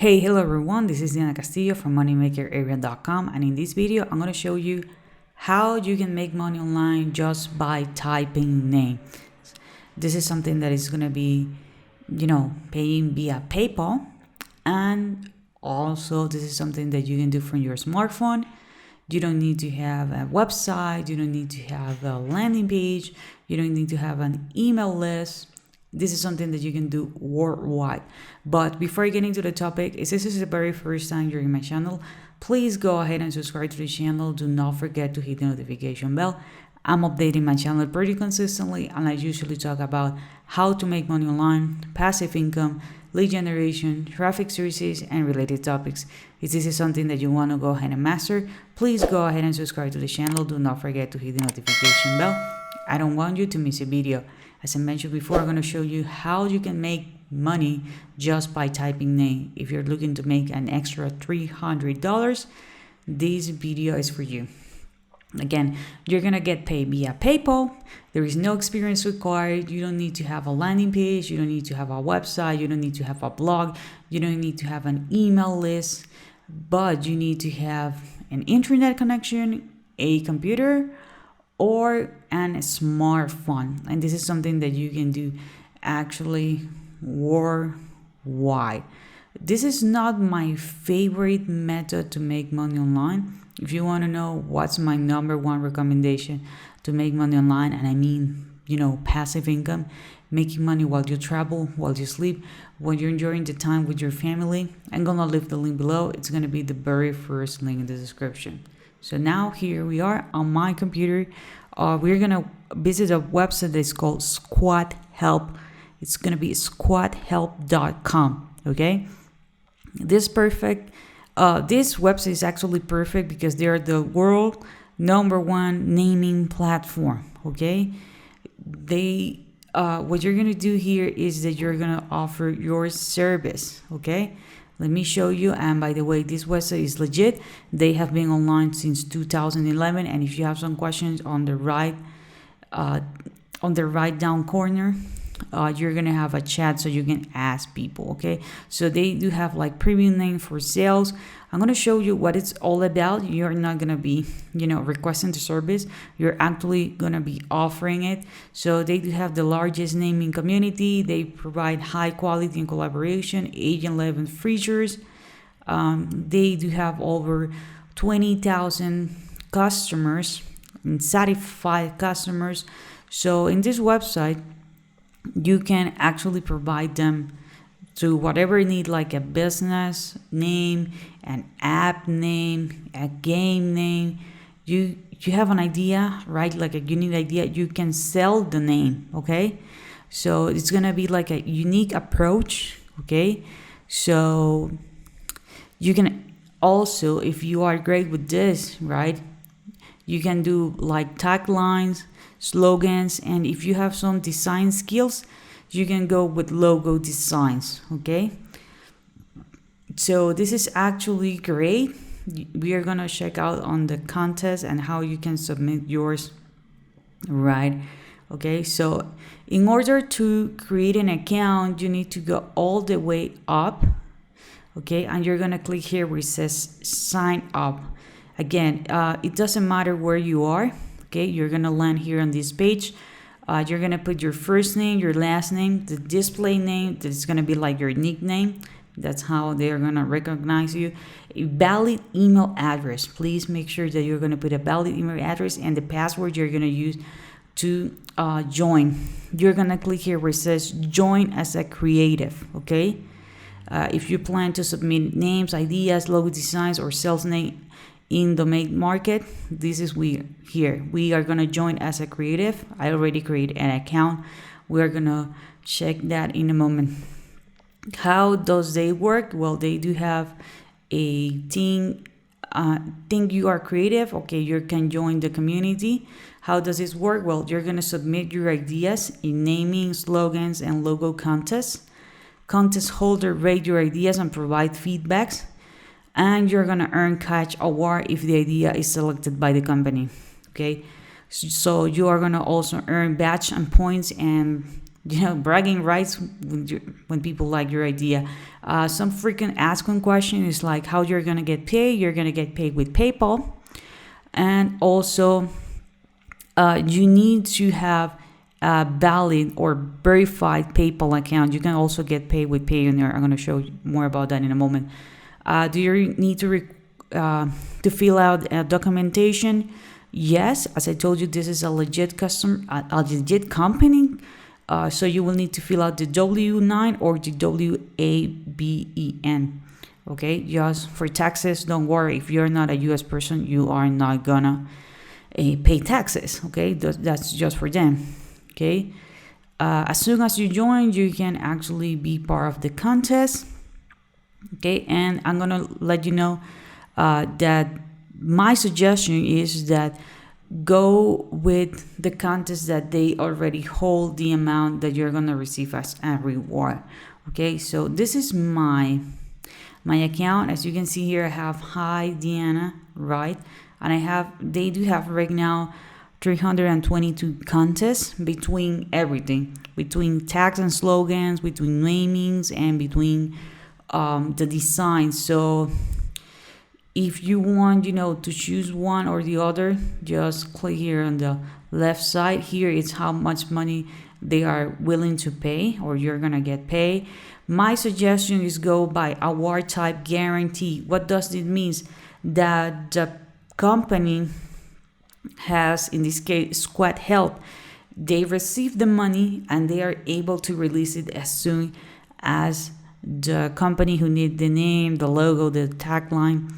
Hello everyone, this is Diana Castillo from moneymakerarea.com, and in this video I'm going to show you how you can make money online just by typing name. This is something that is going to be, paying via PayPal, and also this is something that you can do from your smartphone. You don't need to have a website, you don't need to have a landing page, you don't need to have an email list. This is something that you can do worldwide. But before I get into the topic, if this is the very first time you're in my channel, please go ahead and subscribe to the channel. Do not forget to hit the notification bell. I'm updating my channel pretty consistently, and I usually talk about how to make money online, passive income, lead generation, traffic sources, and related topics. If this is something that you want to go ahead and master, please go ahead and subscribe to the channel. Do not forget to hit the notification bell. I don't want you to miss a video. As I mentioned before, I'm going to show you how you can make money just by typing name. If you're looking to make an extra $300, this video is for you. Again, you're going to get paid via PayPal. There is no experience required. You don't need to have a landing page. You don't need to have a website. You don't need to have a blog. You don't need to have an email list. But you need to have an internet connection, a computer, or a smartphone. And this is something that you can do actually worldwide. This is not my favorite method to make money online. If you want to know what's my number one recommendation to make money online, and I mean, passive income, making money while you travel, while you sleep, when you're enjoying the time with your family, I'm gonna leave the link below. It's gonna be the very first link in the description. So now here we are on my computer. We're going to visit a website that's called Squadhelp. It's going to be squadhelp.com. Okay. This website is actually perfect because they are the world #1 naming platform. Okay. What you're going to do here is that you're going to offer your service. Okay. Let me show you. And by the way, this website is legit. They have been online since 2011. And if you have some questions, on the right down corner, you're gonna have a chat so you can ask people. Okay, so they do have like premium name for sales. I'm gonna show you what it's all about. You're not gonna be requesting the service, you're actually gonna be offering it. So they do have the largest naming community. They provide high quality and collaboration, agent-level features. They do have over 20,000 customers and satisfied customers. So in this website, you can actually provide them to whatever you need, like a business name, an app name, a game name. You have an idea, right? Like a unique idea, you can sell the name. Okay, so it's gonna be like a unique approach. Okay, so you can also, if you are great with this, right, you can do like taglines, slogans, and if you have some design skills, you can go with logo designs. Okay, so this is actually great. We are gonna check out on the contest and how you can submit yours, right? Okay, so in order to create an account, you need to go all the way up. Okay, and you're gonna click here where it says sign up. Again, it doesn't matter where you are. Okay, you're gonna land here on this page. You're gonna put your first name, your last name, the display name. That's gonna be like your nickname. That's how they're gonna recognize you. A valid email address. Please make sure that you're gonna put a valid email address and the password you're gonna use to join. You're gonna click here where it says join as a creative. Okay, if you plan to submit names, ideas, logo designs, or sales name in the main market, this is here. We are gonna join as a creative. I already created an account. We are gonna check that in a moment. How does they work? Well, they do have a thing. Think you are creative. Okay, you can join the community. How does this work? Well, you're gonna submit your ideas in naming, slogans, and logo contests. Contest holder rate your ideas and provide feedbacks. And you're gonna earn cash award if the idea is selected by the company. Okay, so you are gonna also earn badge and points and bragging rights when people like your idea. Some freaking asking question is like how you're gonna get paid. You're gonna get paid with PayPal, and also you need to have a valid or verified PayPal account. You can also get paid with Payoneer. I'm gonna show you more about that in a moment. Do you need to fill out documentation? Yes, as I told you, this is a legit a legit company. So you will need to fill out the W-9 or the WABEN. Okay, just for taxes, don't worry. If you're not a U.S. person, you are not gonna pay taxes. Okay, that's just for them. Okay, as soon as you join, you can actually be part of the contest. Okay, and I'm gonna let you know that my suggestion is that go with the contest that they already hold the amount that you're gonna receive as a reward. Okay, so this is my account. As you can see here, I have Hi Diana, right? And they do have right now 322 contests between everything, between tags and slogans, between namings, and between the design. So if you want, to choose one or the other, just click here on the left side. Here it's how much money they are willing to pay or you're gonna get paid. My suggestion is go by award type guarantee. What does it mean? That the company has, in this case, Squadhelp, they receive the money and they are able to release it as soon as the company who need the name, the logo, the tagline,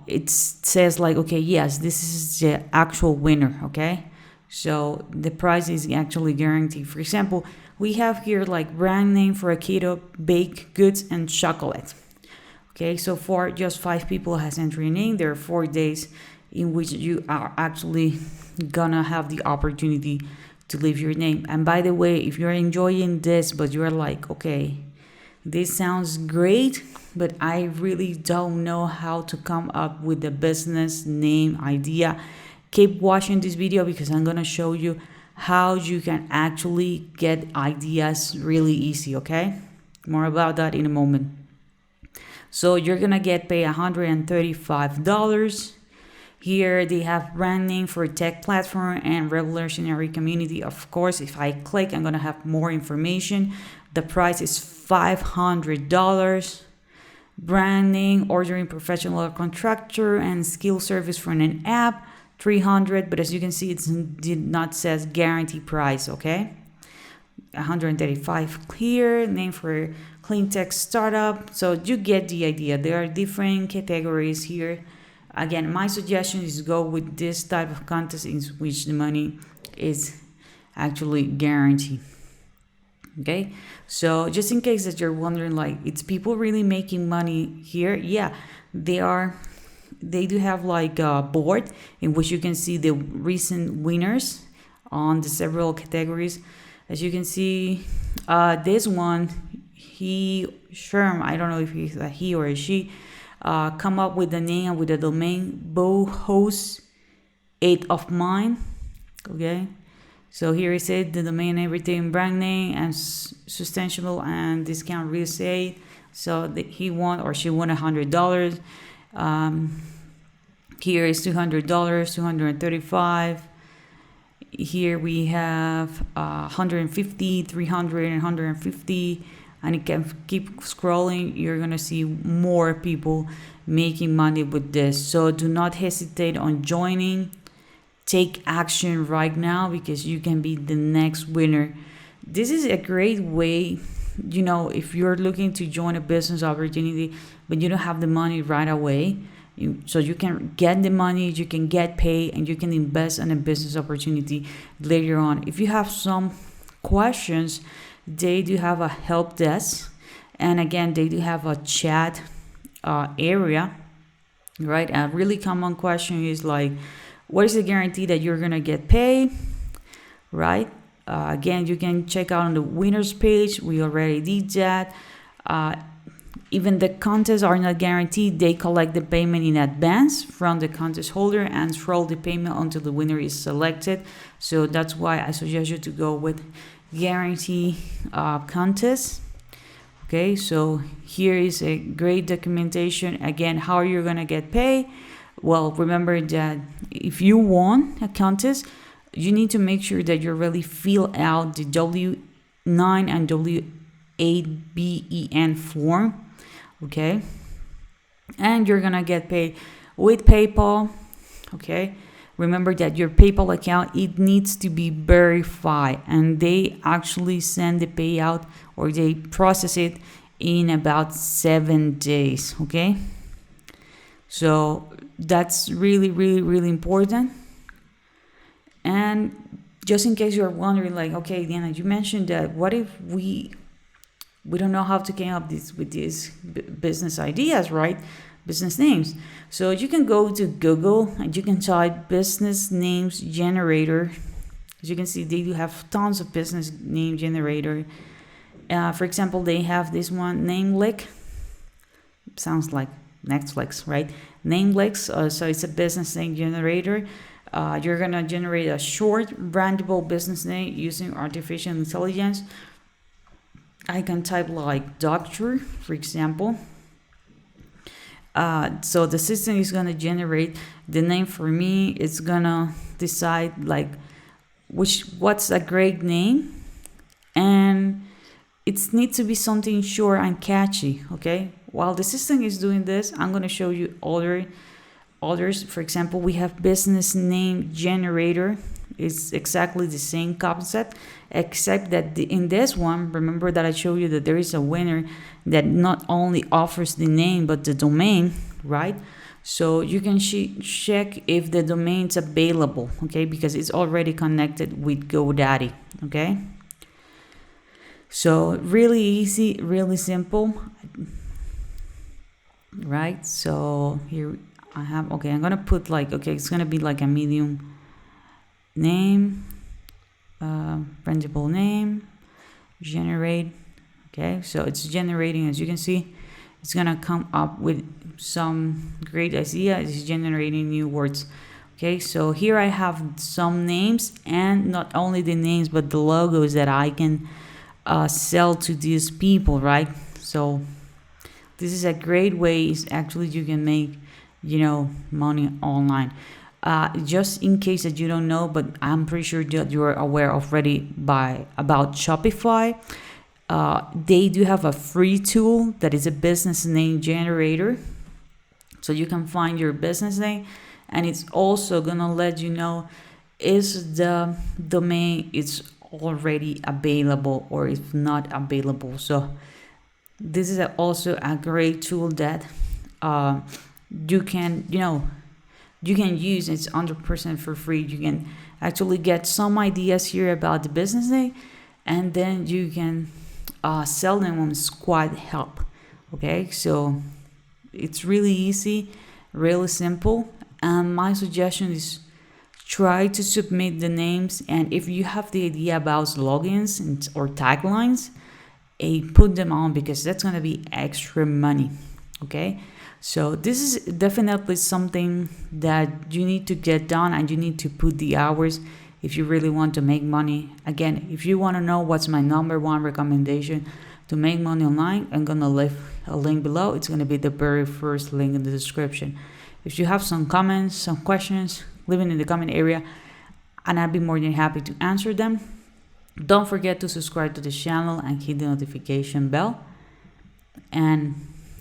it says like, okay, yes, this is the actual winner. Okay, so the price is actually guaranteed. For example, we have here like brand name for a keto baked goods and chocolate. Okay, so for just 5 people has entered your name. There are 4 days in which you are actually gonna have the opportunity to leave your name. And by the way, if you're enjoying this but you're like, okay, this sounds great, but I really don't know how to come up with the business name idea, keep watching this video because I'm gonna show you how you can actually get ideas really easy. Okay, more about that in a moment. So you're gonna get paid $135. Here they have brand name for tech platform and revolutionary community. Of course, if I click, I'm gonna have more information. The price is $500. Brand name, ordering professional contractor and skill service for an app, $300. But as you can see, it did not says guarantee price. Okay, $135 here. Name for clean tech startup. So you get the idea. There are different categories here. Again, my suggestion is go with this type of contest in which the money is actually guaranteed. Okay, so just in case that you're wondering, like, it's people really making money here? Yeah, they do have like a board in which you can see the recent winners on the several categories. As you can see, this one, Sherm, I don't know if he's a he or a she, come up with the name with the domain Bohost 8 of mine. Okay, so here it said the domain, everything, brand name and sustainable and discount real estate. So he won or she won $100. Here is $200, $235. Here we have 150, 300, and 150. And you can keep scrolling. You're gonna see more people making money with this. So do not hesitate on joining. Take action right now because you can be the next winner. This is a great way, if you're looking to join a business opportunity but you don't have the money right away, so you can get the money, you can get paid, and you can invest in a business opportunity later on. If you have some questions, they do have a help desk, and again, they do have a chat area, right? A really common question is like, what is the guarantee that you're gonna get paid, right? Again, you can check out on the winners page. We already did that. Even the contests are not guaranteed. They collect the payment in advance from the contest holder and roll the payment until the winner is selected. So that's why I suggest you to go with guarantee contest. Okay, so here is a great documentation. Again, how you're gonna get paid. Well, remember that if you won a contest, you need to make sure that you really fill out the W9 and W8BEN form. Okay, and you're gonna get paid with PayPal. Okay, remember that your PayPal account, it needs to be verified, and they actually send the payout, or they process it in about 7 days. Okay, so that's really, really, really important. And just in case you're wondering, like, okay, Diana, you mentioned that what if we don't know how to come up with these business ideas, right? Business names. So you can go to Google and you can type business names generator. As you can see, they do have tons of business name generator. For example, they have this one, Namelick. Sounds like Netflix, right? Namelex. So it's a business name generator. You're gonna generate a short, brandable business name using artificial intelligence. I can type like doctor, for example. So the system is gonna generate the name for me. It's gonna decide like what's a great name, and it needs to be something short and catchy. Okay. While the system is doing this, I'm gonna show you others. For example, we have business name generator. It's exactly the same concept, except that in this one, remember that I showed you that there is a winner that not only offers the name but the domain, right? So you can check if the domain's available, okay, because it's already connected with GoDaddy. Okay, so really easy, really simple, right? So here I have, okay, I'm gonna put like, okay, it's gonna be like a medium name, printable name, generate. Okay, so it's generating. As you can see, it's gonna come up with some great idea. It's generating new words. Okay, so here I have some names, and not only the names but the logos that I can sell to these people, right? So this is a great way. Is actually you can make, money online. Just in case that you don't know, but I'm pretty sure that you're aware already about Shopify. They do have a free tool that is a business name generator. So you can find your business name, and it's also gonna let you know is the domain it's already available or if not available. So this is also a great tool that you can use. It's 100% for free. You can actually get some ideas here about the business name, and then you can sell them on Squadhelp. Okay, so it's really easy, really simple. And my suggestion is try to submit the names, and if you have the idea about slogans or taglines, put them on, because that's going to be extra money. Okay, so this is definitely something that you need to get done, and you need to put the hours if you really want to make money. Again, if you want to know what's my number one recommendation to make money online, I'm going to leave a link below. It's going to be the very first link in the description. If you have some comments, some questions, leave it in the comment area, and I'd be more than happy to answer them. Don't forget to subscribe to the channel and hit the notification bell. And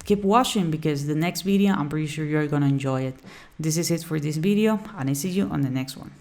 keep watching, because the next video, I'm pretty sure you're gonna enjoy it. This is it for this video, and I see you on the next one.